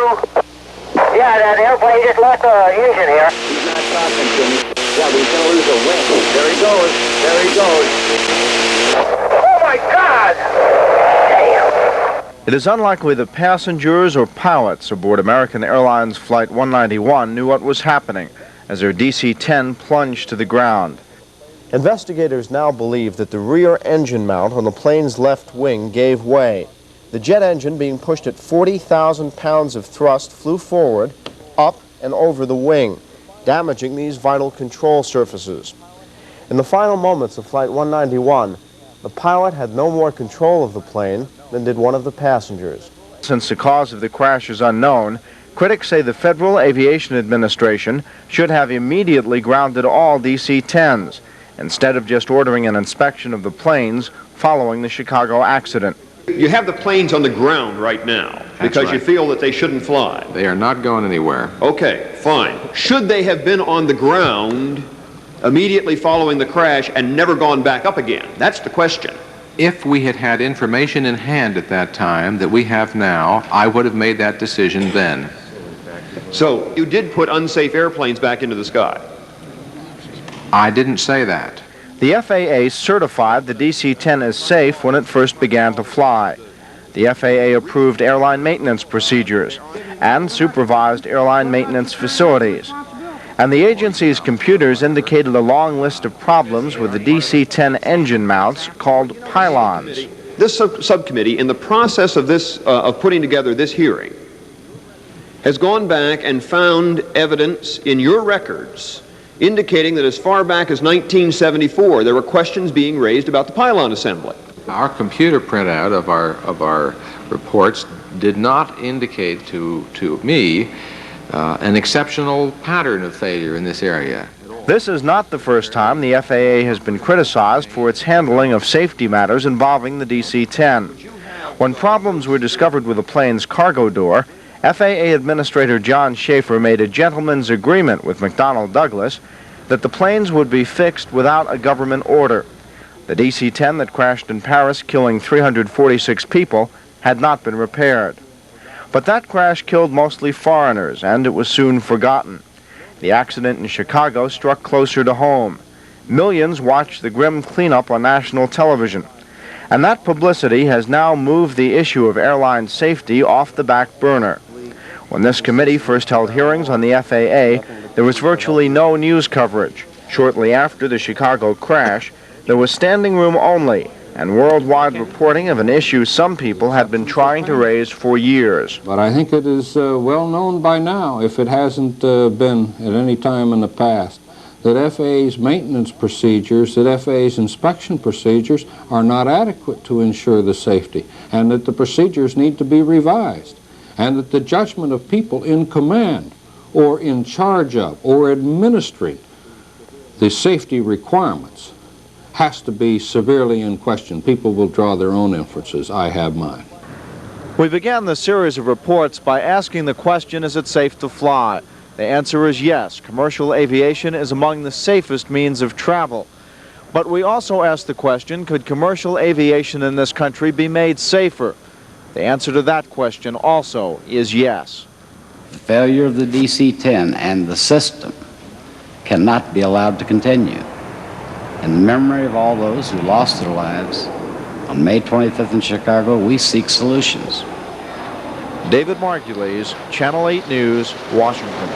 Yeah, that airplane just lost the engine here. He's not talking to me. Yeah, but he's going to lose a wing. There he goes. There he goes. Oh, my God! Damn. It is unlikely that passengers or pilots aboard American Airlines Flight 191 knew what was happening as their DC-10 plunged to the ground. Investigators now believe that the rear engine mount on the plane's left wing gave way. The jet engine, being pushed at 40,000 pounds of thrust, flew forward, up, and over the wing, damaging these vital control surfaces. In the final moments of Flight 191, the pilot had no more control of the plane than did one of the passengers. Since the cause of the crash is unknown, critics say the Federal Aviation Administration should have immediately grounded all DC-10s, instead of just ordering an inspection of the planes following the Chicago accident. You have the planes on the ground right now because you feel that they shouldn't fly. They are not going anywhere. Okay, fine. Should they have been on the ground immediately following the crash and never gone back up again? That's the question. If we had had information in hand at that time that we have now, I would have made that decision then. So you did put unsafe airplanes back into the sky? I didn't say that. The FAA certified the DC-10 as safe when it first began to fly. The FAA approved airline maintenance procedures and supervised airline maintenance facilities. And the agency's computers indicated a long list of problems with the DC-10 engine mounts called pylons. This subcommittee, in the process of of putting together this hearing, has gone back and found evidence in your records indicating that as far back as 1974, there were questions being raised about the pylon assembly. Our computer printout of our reports did not indicate to me an exceptional pattern of failure in this area. This is not the first time the FAA has been criticized for its handling of safety matters involving the DC-10. When problems were discovered with the plane's cargo door, FAA Administrator John Schaefer made a gentleman's agreement with McDonnell Douglas that the planes would be fixed without a government order. The DC-10 that crashed in Paris, killing 346 people, had not been repaired. But that crash killed mostly foreigners, and it was soon forgotten. The accident in Chicago struck closer to home. Millions watched the grim cleanup on national television. And that publicity has now moved the issue of airline safety off the back burner. When this committee first held hearings on the FAA, there was virtually no news coverage. Shortly after the Chicago crash, there was standing room only and worldwide reporting of an issue some people had been trying to raise for years. But I think it is well known by now, if it hasn't been at any time in the past, that FAA's maintenance procedures, that FAA's inspection procedures are not adequate to ensure the safety, and that the procedures need to be revised, and that the judgment of people in command or in charge of or administering the safety requirements has to be severely in question. People will draw their own inferences. I have mine. We began the series of reports by asking the question, is it safe to fly? The answer is yes. Commercial aviation is among the safest means of travel. But we also asked the question, could commercial aviation in this country be made safer? The answer to that question also is yes. The failure of the DC-10 and the system cannot be allowed to continue. In the memory of all those who lost their lives on May 25th in Chicago, we seek solutions. David Margulies, Channel 8 News, Washington.